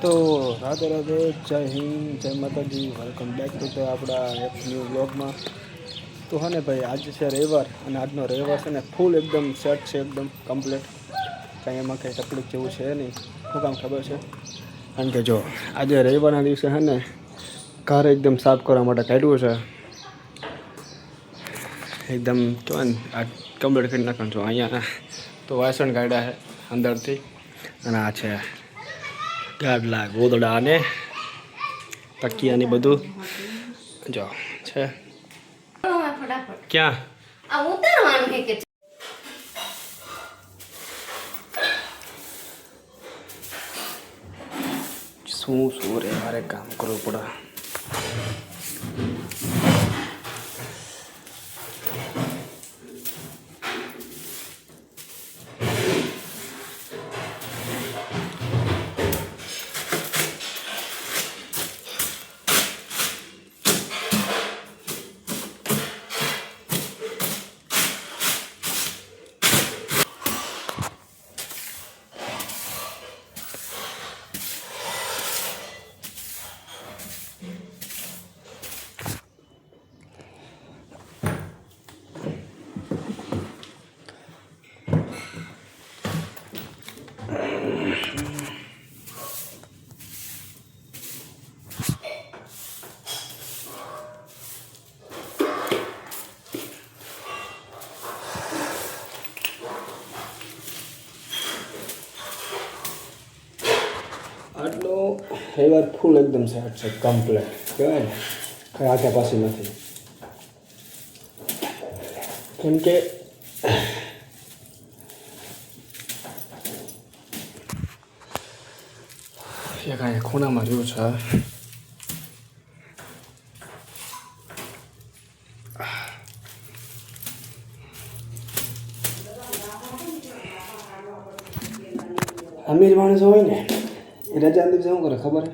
તો રાધે રાધે, જય હિન્દ, જય માતાજી, વેલકમ બેક ટુ ધ આપણા એક ન્યૂ બ્લોગમાં. તો હા ને ભાઈ, આજે છે રવિવાર અને આજનો રવિવાર છે ને ફૂલ એકદમ સેટ છે, એકદમ કમ્પ્લીટ. કાંઈ એમાં કંઈ તકલીફ જેવું છે નહીં. શું કામ ખબર છે? કારણ કે જો આજે રવિવારના દિવસે છે ને ઘર એકદમ સાફ કરવા માટે કાઢ્યું છે. એકદમ તો આ કમ્પ્લીટ કરી નાખવાનું છું. અહીંયા તો વાસણ કાઢ્યા છે અંદરથી, અને આ છે ગાડલા ગોદડા અને તકિયાની બધું જો છે. ક્યાં શું રે મારે કામ કરવું પડે. આટલો રવિવાર ફૂલ એકદમ સેટ છે, કમ્પ્લેટ કહેવાય ને, કંઈ આખે પાછી નથી. કેમ કે એક અહીંયા ખૂણામાં જોયું છે. અમીર માણસો હોય ને એ રજા દિવસે શું કરે ખબર?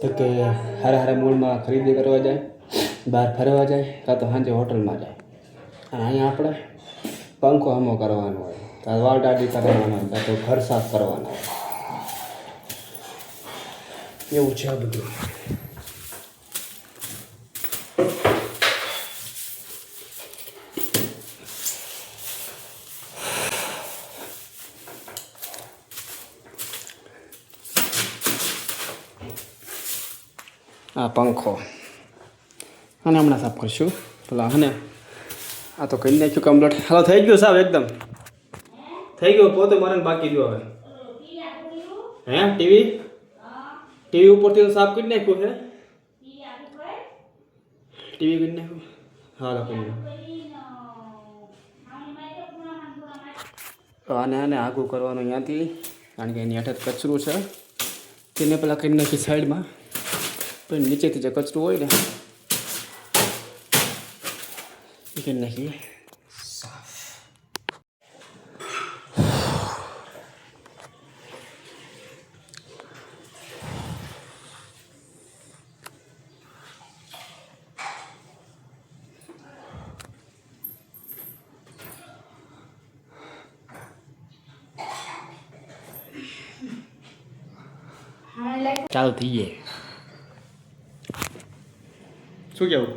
તો કે હારા મોલમાં ખરીદી કરવા જાય, બહાર ફરવા જાય, કાં તો સાંજે હોટલમાં જાય. અને અહીંયા આપણે પંખો હમો કરવાનો હોય, કાં વાળ દાઢી કરવાનો હોય, કાં તો ઘર સાફ કરવાનો હોય. એવું છે આ બધું. આ પંખો અને હમણાં સાફ કરશું પેલા હને. આ તો કરી નાખ્યું કમ્પ્લીટ. હાલો થઈ ગયું સાહેબ, એકદમ થઈ ગયું. પોતે મારે બાકી રહ્યો હવે. હે ટીવી ઉપરથી સાફ કરી નાખ્યું છે. ટીવી કરી નાખ્યું. હા કરી નાખ્યું. આને આગું કરવાનું અહીંયાથી, કારણ કે એની હેઠળ કચરું છે તેને પેલા કરી નાખી સાઈડમાં. પણ નીચેથી જે કચરું હોય ને એ કરી નાખીએ સાફ. ચાલુ થઈ જાય. શું કહેવું?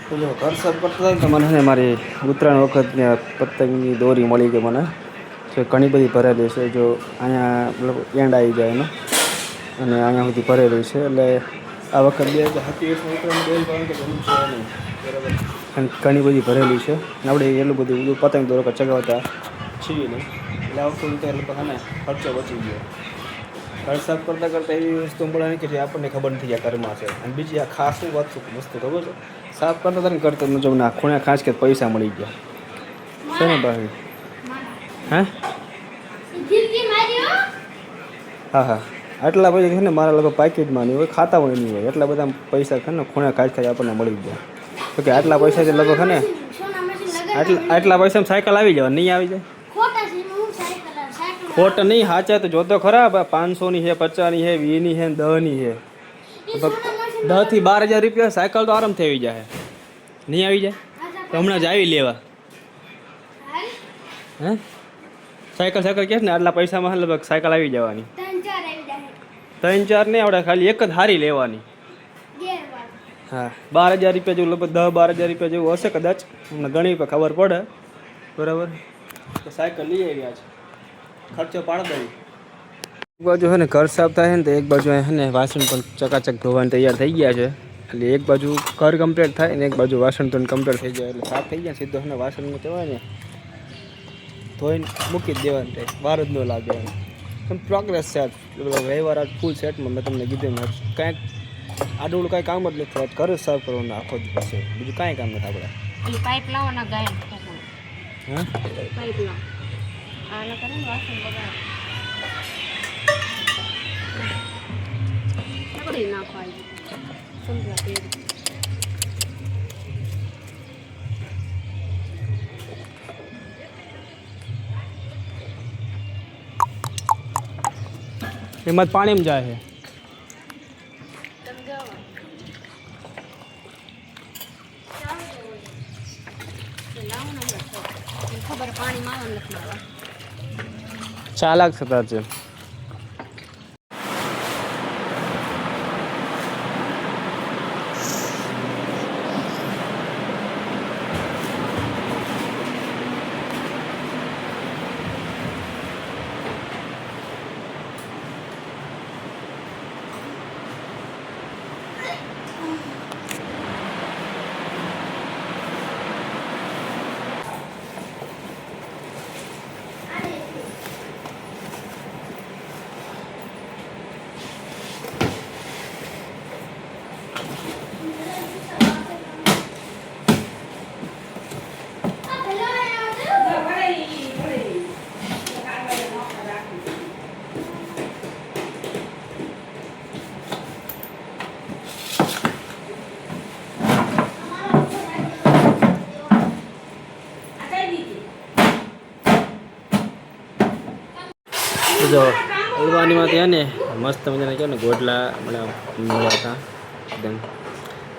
તો જો ઘર સાફ કરતા હોય ને તો મને મારી ઉત્તરાયણ વખતને પતંગની દોરી મળી ગઈ મને, જે ઘણી બધી ભરેલી છે. જો અહીંયા એન્ડ આવી જાય એનો, અને અહીંયા સુધી ભરેલી છે. એટલે આ વખત 2027 ઉત્તરાયણ બરાબર ઘણી બધી ભરેલી છે. આપણે એટલું બધું પતંગ દોરો ચગાવતા છીએ નહીં, એટલે આ વખતે એટલે ને ખર્ચો બચી ગયો. ઘર સાફ કરતાં એવી વસ્તુ મળે નહીં કે જે આપણને ખબર નથી આ ઘરમાં છે. અને બીજી આ ખાસ વસ્તુ ખબર છે, સાફ કરતા હતા ને કરતા જો ના ખૂણે ખાસ કે પૈસા મળી ગયા છે ને ભાઈ. હા આટલા પૈસા છે ને મારા લોકો પાકીટમાં નહીં હોય, ખાતામાં નહીં હોય. એટલા બધા પૈસા છે ને ખૂણે ખાસ આપણને મળી ગયા. તો કે આટલા પૈસાથી લગભગ છે ને આટલા પૈસામાં સાયકલ આવી જવા નહીં આવી જાય. ખોટ નહીં, સાચા તો જોતો ખરા. 500ની છે, 50ની છે, 20ની છે, 10ની છે. 10 થી 12 હજાર રૂપિયા સાયકલ તો આરામથી આવી જાય. નહીં આવી જાય તો હમણાં જ આવી લેવા. હે સાયકલ કે ને આટલા પૈસામાં લગભગ સાયકલ આવી જવાની 3-4 નહીં આવડે, ખાલી એક જ હારી લેવાની. હા 12,000 રૂપિયા જેવું, લગભગ 10-12,000 રૂપિયા જેવું હશે કદાચ, અમને ઘણી ખબર પડે. બરાબર, તો સાયકલ લઈ આવ્યા છે, ખર્ચો પાડી દઈએ. એક બાજુ છે ને ઘર સાફ થાય ને, તો એક બાજુ છે ને વાસણ પણ ચકાચક ધોવાને તૈયાર થઈ ગયા છે. એટલે એક બાજુ ઘર કમ્પ્લીટ થાય ને એક બાજુ વાસણ ધોઈને કમ્પ્લીટ થઈ જાય, એટલે સાફ થઈ જાય સીધો ને વાસણનું કહેવાય ને ધોઈને મૂકી જ દેવાનું, થાય વાર જ ન લાગે એમ. પ્રોગ્રેસ છે આજ રવિવાર, આજ ફૂલ સેટમાં મેં તમને કીધું ને કાંઈક આડું કાંઈ કામ જ નથી થતું, ઘર જ સાફ કરવાનું આખો દિવસ છે, બીજું કાંઈ કામ નથી આપણે. પાઇપ લાવવાના ગાય હા પાઇપ લાવ આના કરે ને વાસણ બગાડ પકડી નાખો આવી સમજા તે એમાં જ પાણીમાં જાય છે. ખબર પાણીમાં આવે નથી મારવા ચાલાક થતા છે. જો હલવાનીમાંથી ને મસ્ત મજાના કહો ને ગોટલા મળ્યા હતા, એકદમ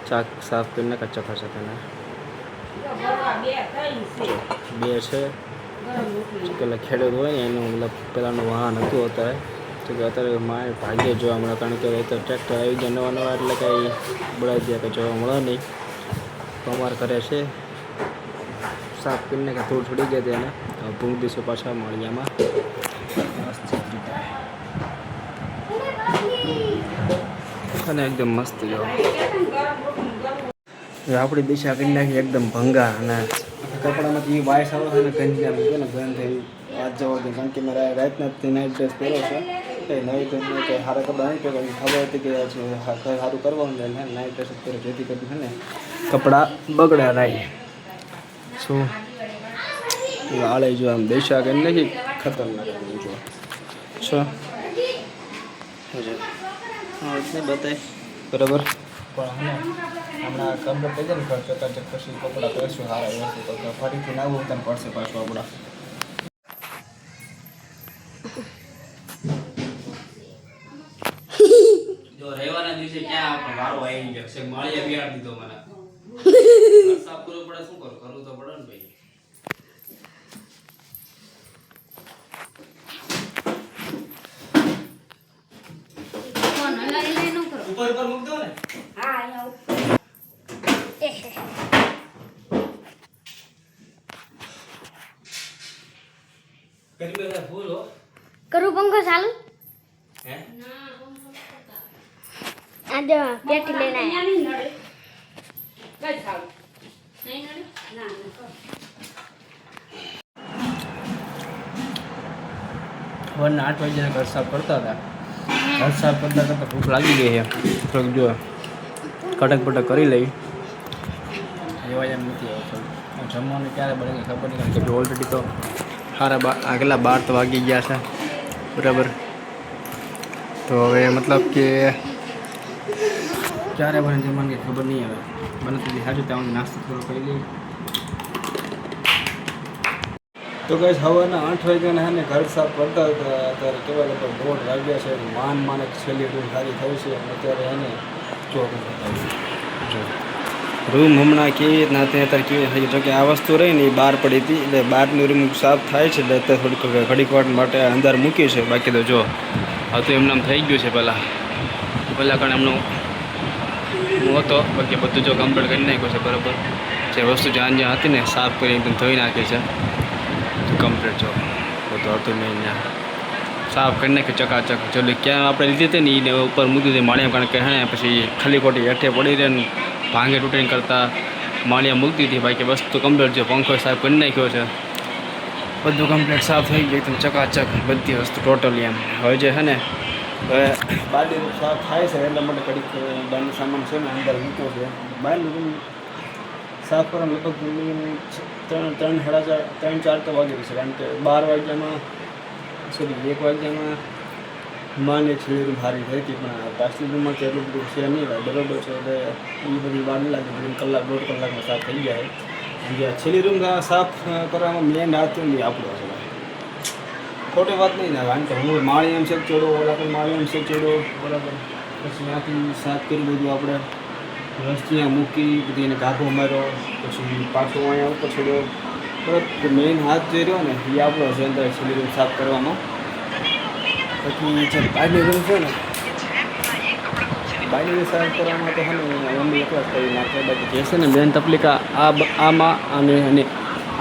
ચાક સાફ કરીને કચ્ચા ખાસા થઈને 2 છે. પેલા ખેડૂત હોય ને એનું મતલબ પેલાનું વાહન હતું અત્યારે, તો કે અત્યારે મારે ભાગ્ય જોવા મળે, કારણ કે હવે તો ટ્રેક્ટર આવી ગયા નવા એટલે કંઈ બળાઈ ગયા કે જોવા મળે નહીં. કમાર કરે છે સાફ કરીને કે થોડું છોડી ગયા તેને ભૂંગ દિવસો પાછા મળ્યામાં અને એકદમ મસ્ત જો આપણી દિશા કરી નાખી એકદમ ભંગા, અને કપડામાંથી વાયસ આવે છે ને ગંજી આવે છે ને ગંધ થઈ વાત જવા દે, કારણ કે મેં રાતના નાઇટ ડ્રેસ પહેર્યો છે, કંઈ નવી કંઈ કંઈ સારા કપડાં નહીં પહેરવા, ખબર હતી કે કંઈ સારું કરવાનું ને નાઇટ ડ્રેસ પહેરો, જેથી કરી છે ને કપડાં બગડ્યા નહીં. શું આળે જો આમ દિશા કરી નાખી ખતરનાક જો શું નહીં બતાય બરાબર, પણ હમણાં કમ્પ્લીટ થઈ જાય ને ખર્ચો ચકાચક પછી કપડાં પહેરશું સારા વ્યવસ્થિત, તો ફરીથી ના ઉતર પડશે પાછું આપણા. જો રહેવાના દિવસે ક્યાં આપણે વારો આવી ગયો છે, માળીએ બિયાડ દીધો મને સાફ કરવું પડે, શું કરું, કરવું તો પડે ને ભાઈ. ઉપર મૂક દો ને. હા અહીંયા કરું પંખો ચાલુ હે આજે પેટી લઈને આયા નહીં નડે કઈ ચાલુ નહીં નડે ના સવારના 8 વાગ્યાના ઘર સાફ કરતા હતા, ઘર સાફ કરતા કરતાં ભૂખ લાગી ગઈ છે, થોડુંક જો કટક પટક કરી લઈ એવા એમ નથી આવતું. જમવાનું ક્યારે બને કંઈ ખબર નહીં, કારણ કે ઓલરેડી તો સારા આગલા 12 તો વાગી ગયા છે બરાબર. તો હવે મતલબ કે ક્યારે બને જમવાનું કંઈ ખબર નહીં, હવે બને તો સાચું ત્યાં નાસ્તો થોડો કરી લઈ. તો કઈ સવારના 8 વાગ્યાના હે ને ઘર સાફ કરતા હતા, અત્યારે કેવા લોકો 1:30 વાગ્યા છે, માન છેલ્લી ડૂલ સારી થઈ છે, અત્યારે એને જો રૂમ હમણાં કેવી રીતના અત્યારે કેવી થઈ જો કે આ વસ્તુ રહી ને એ બહાર પડી હતી એટલે બહારની રૂમ સાફ થાય છે એટલે અત્યારે થોડીક ઘડીક વાર માટે અંદર મૂકી છે. બાકી તો જો આ તો એમને થઈ ગયું છે પહેલાં કારણ એમનું હું હતો બાકી બધું જો કમ્પ્લીટ કરી નાખ્યું છે બરાબર. જે વસ્તુ જ્યાં જ્યાં હતી ને સાફ કરી એકદમ ધોઈ નાખી છે કમ્પ્લીટ. જો બધું હતું મેં ત્યાં સાફ કરી નાખ્યું ચકાચક. જો ક્યાં આપણે લીધી હતી ને એને ઉપર મૂકી દીધી માળિયા કારણ કે હે ને પછી ખાલી ખોટી હેઠે પડી રહે ને ભાંગે તૂટીને કરતાં માળિયા મૂકતી હતી. બાકી વસ્તુ કમ્પ્લીટ છે. પંખો સાફ કરી નાખ્યો છે બધું કમ્પ્લીટ સાફ થઈ ગયું એકદમ ચકાચક બધી વસ્તુ ટોટલી એમ. હવે જે છે ને હવે બહારની રૂમ સાફ થાય છે એટલા માટે ઘડીક બહારનો સામાન છે ને અંદર મૂક્યો છે. બહારની રૂમ સાફ કરવાનું લગભગ ત્રણ ચાર તો વાગી છે કારણ કે 12 વાગ્યામાં સોરી 1 વાગ્યામાં માને છેલ્લી રૂમ સારી થઈ હતી પણ પાછલી રૂમમાં તો એટલું બધું છે નહીં ભાઈ બરોબર છે એટલે એ બધી વાર નહીં લાગે. બધું કલાક 1.5 કલાકમાં સાફ થઈ જાય. જે છેલ્લી રૂમ સાફ કરવામાં મેન હાથ નહીં આપણો છે ખોટી વાત નહીં ને કારણ કે હું માળી એમ શેક ચડો ઓલા પણ માળી એમ શેક ચડો બરાબર. પછી ત્યાંથી સાફ કરી બધું આપણે રસ્તી મૂકી બધી એને ગાભો માર્યો પછી પાછો અહીંયા ઉપર છોડ્યો બરાબર. મેઇન હાથ જે રહ્યો ને એ આપણો છે અંદર છેલ્લી રૂમ સાફ કરવામાં. પછી જે બહારની રૂમ છે ને બહારની રૂમ સાફ કરવામાં તો છે ને મમ્મી એકલા જ કરી નાખે. બાકી જે છે ને મેન તકલીફ આમાં અને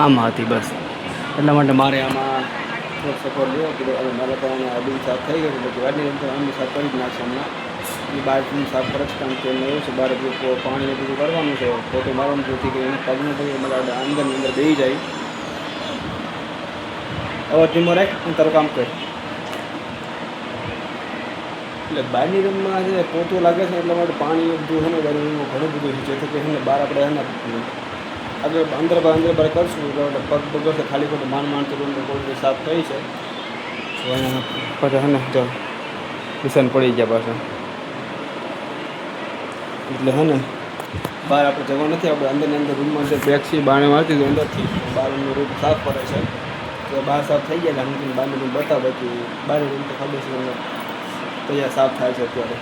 આમાં હતી બસ. એટલા માટે મારે આમાં થોડોક સપોર્ટ લેવો પડ્યો. હવે મારે પણ આ રૂમ સાફ થઈ ગયું પછી બહારની રૂમ તો આમની સાફ કરી જ નાખશે હમણાં. એ બહાર રૂમ સાફ કરે છે કારણ કે એમને એવું છે બહાર પાણી બધું કરવાનું છે ફોટો મારવાનું નથી કે એને પગનું થયું એટલે અંદર બેસી જાય. હવે ધીમો રાખ અને તારું કામ કર. એટલે બહારની રૂમમાં છે પોતું લાગે છે એટલા માટે પાણી બધું છે ને ઘણું બધું છે જેથી કે છે ને બહાર આપણે છે ને આગળ અંદર બહાર કરશું એટલે પગ બગડશે ખાલી ખોટું માંડ તો રૂમ કોઈ સાફ થઈ છે. તો અહીંયા પછી છે ને જો નિશાન પડી ગયા પાછા એટલે છે ને બહાર આપણે જવા નથી. આપણે અંદરની અંદર રૂમમાં જે બેગ છે બારણે મારતી હતી અંદરથી બહારનું રૂમ સાફ કરે છે. તો બહાર સાફ થઈ ગયા એટલે હું બહારનું રૂમ બતાવે કે બહારની રૂમ તો ખબર છે તમને તૈયાર સાફ થાય છે અત્યારે.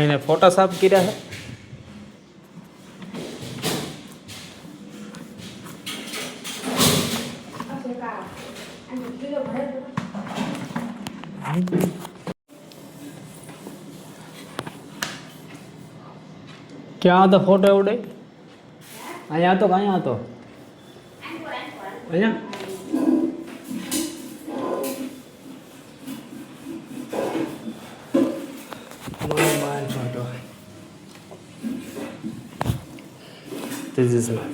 એને ફોટા સાફ કર્યા છે. ક્યાં હતો ફોટો એવડે? અહીંયા હતો કે અહીંયા હતો? અહીંયા This is my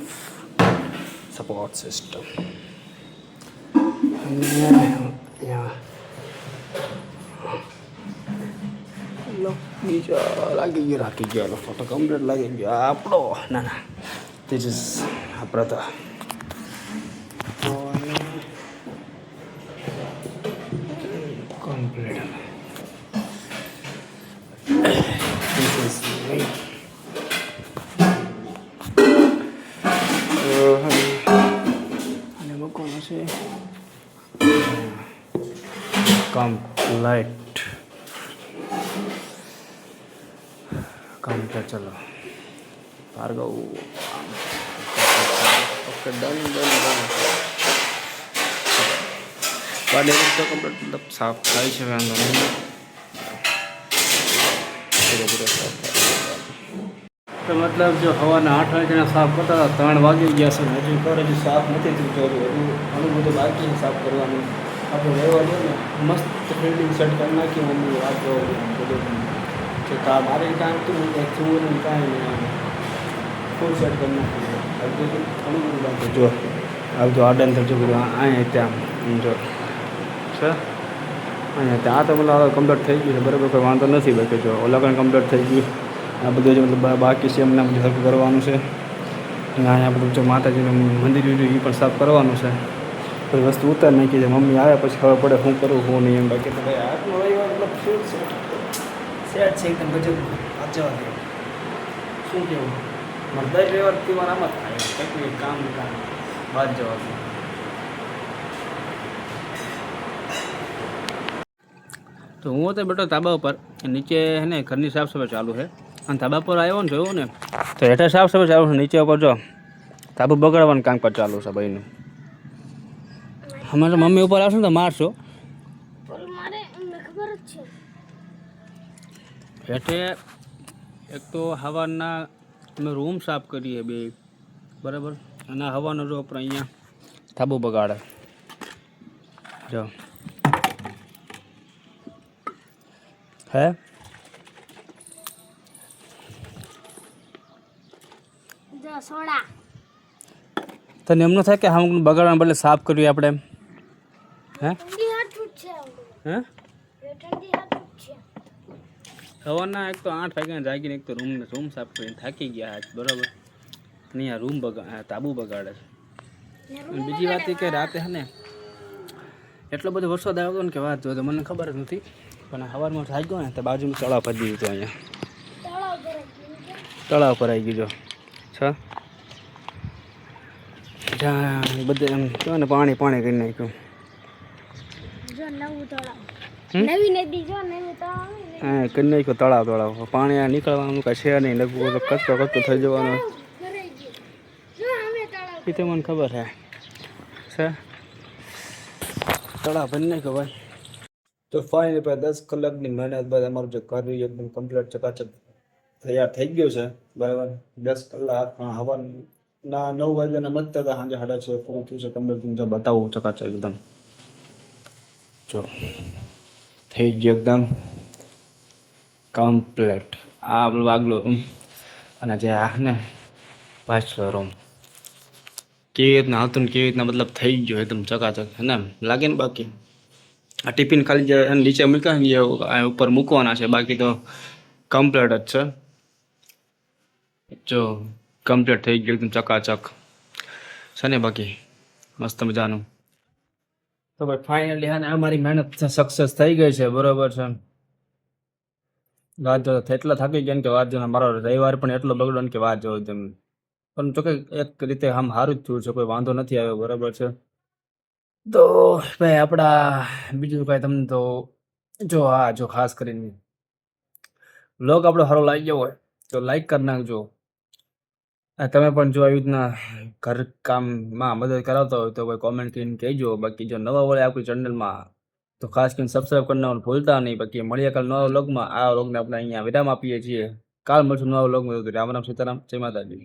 support system. Yeah. બીજા લાગી ગયો રાખી ગયો ફોટો કમ્પ્લીટ લાગી ગયો આપણો. ના this is આપણો તો કમ્પ્લીટ. This is me. અને મૂકવાનું છે કમ્પ્લીટ. ચલો ભાર્ગવ ઓકે ડન. બાર તો કમ્પ્લીટ મતલબ સાફ થાય છે વાંધો નહીં. ધીરે ધીરે સાફ થાય. તો મતલબ જો હવાના 8 વાગ્યાના સાફ કરતા હતા 3 વાગી ગયા છે ને હજી ખબર હજી સાફ નથી થયું તો હજુ ઘણું બધું બાકી છે સાફ કરવાનું. આપણે રહેવા દો ને મસ્ત ફિલ્ડિંગ સેટ કરી નાખી મમ્મી વાત બધું કે મારે કામ હતું કંઈ થયું નહીં કાંઈ નહીં ફૂલ સેટ કરી નાખ્યું હજુ ઘણું બધું બાકી જો આવજો આડન થજો બધું અહીંયા ત્યાં જો છે અહીંયા ત્યાં તો મતલબ કમ્પ્લીટ થઈ ગયું છે બરાબર કોઈ વાંધો નથી બાકી જો ઓલા પણ કમ્પ્લીટ થઈ ગયું આ બધું જે મતલબ બાકી છે એમને બધું હરખું કરવાનું છે અને અહીંયા બધું જો માતાજીનું મંદિર એ પણ સાફ કરવાનું છે કોઈ વસ્તુ ઉતાર નાખી છે મમ્મી આવે પછી ખબર પડે શું કરું શું નહીં એમ બાકી તો ભાઈ આજનો રવિવાર મતલબ ફૂલ સેટ છે એકદમ ગજબ વાંચવા દે શું કહેવું મારે દર રવિવાર પીવા આમ જ થાય કંઈક કામ બાદ જવા દે. તો હું તો બેઠો ધાબા ઉપર નીચે હે ને ઘરની સાફ સફાઈ ચાલુ છે અને ધાબા પર આવ્યો ને જોયું ને તો હેઠળ સાફ સફાઈ ચાલુ છે નીચે ઉપર જો ધાબુ બગાડવાનું કામકાજ ચાલુ છે ભાઈનું. અમારે મમ્મી ઉપર આવશે ને તો મારશો. હેઠે એક તો હવાના અમે રૂમ સાફ કરીએ બે બરાબર અને હવાનો જો આપણે અહીંયા ધાબુ બગાડે જો હે તને એમ ન થાય કે હા બગાડવાના બદલે સાફ કર્યું આપણે હે હે સવારના એક તો 8 વાગ્યાને જાગીને એક તો રૂમ સાફ કરીને થાકી ગયા આજ બરાબર અને આ રૂમ તાબુ બગાડે છે. અને બીજી વાત એ કે રાતે હે ને એટલો બધો વરસાદ આવ્યો ને કે વાત જો તો મને ખબર જ નથી પણ સવારમાં જાગ્યો ને તો બાજુનું તળાવ ભરી દીધું અહીંયા તળાવ પર આવી ગયું છો જ્યાં બધે એમ કહેવાય ને પાણી કરી નાખ્યું. હા કરી નાખ્યું તળાવ પાણી આ નીકળવાનું કાંઈ છે નહીં લગભગ કચરો થઈ જવાનો એ તો મને ખબર છે તળાવ ભરી નાખ્યો ભાઈ. તો ફાઇનલી ભાઈ 10 કલાકની મહેનત બાદ અમારું જે કાર્ય એકદમ કમ્પ્લીટ ચકાચક તૈયાર થઈ ગયું છે બરાબર. 10 કલાક હવાના 9 વાગ્યાના મતતા હતા સાંજે 6:30 પૂરું થયું છે કમ્પ્લીટ બતાવું ચકાચક એકદમ જો થઈ ગયું એકદમ કમ્પ્લીટ. આ વાગલો રૂમ અને જે આ ને પાછલો રૂમ કેવી રીતના હતું ને કેવી રીતના મતલબ થઈ ગયો એકદમ ચકાચક હે ને લાગે ને. બાકી આ ટિફિન ખાલી જે નીચે મૂક્યા ને એ ઉપર મૂકવાના છે બાકી તો કમ્પ્લીટ જ છે જો કમ્પ્લીટ થઈ ગયું એકદમ ચકાચક છે ને બાકી મસ્ત મજાનું. તો ભાઈ ફાઇનલી હા ને અમારી મહેનત સક્સેસ થઈ ગઈ છે બરોબર છે. વાત જો એટલા થાકી ગયા ને કે વાત જો મારો રવિવાર પણ એટલો બગડ્યો ને કે વાત જો તેમ પણ જોકે એક રીતે આમ સારું જ થયું છે કોઈ વાંધો નથી આવ્યો બરાબર છે. તો ભાઈ આપણા બીજું કાંઈ તમને તો જો હા જો ખાસ કરીને વ્લોગ આપણો સારો લાગી ગયો હોય તો લાઈક કરી નાખજો. તમે પણ જો આવી રીતના ઘર કામમાં મદદ કરાવતા હોય તો ભાઈ કોમેન્ટ કરીને કહેજો. બાકી જો નવા હોય આપણી ચેનલમાં તો ખાસ કરીને સબસ્ક્રાઈબ કરવાનું ભૂલતા નહીં. બાકી મળીએ કાલ નવા વ્લોગમાં. આ વ્લોગને આપણે અહીંયા વિરામ આપીએ છીએ. કાલ મળશું નવા વ્લોગમાં. રામ રામ સીતારામ જય માતાજી.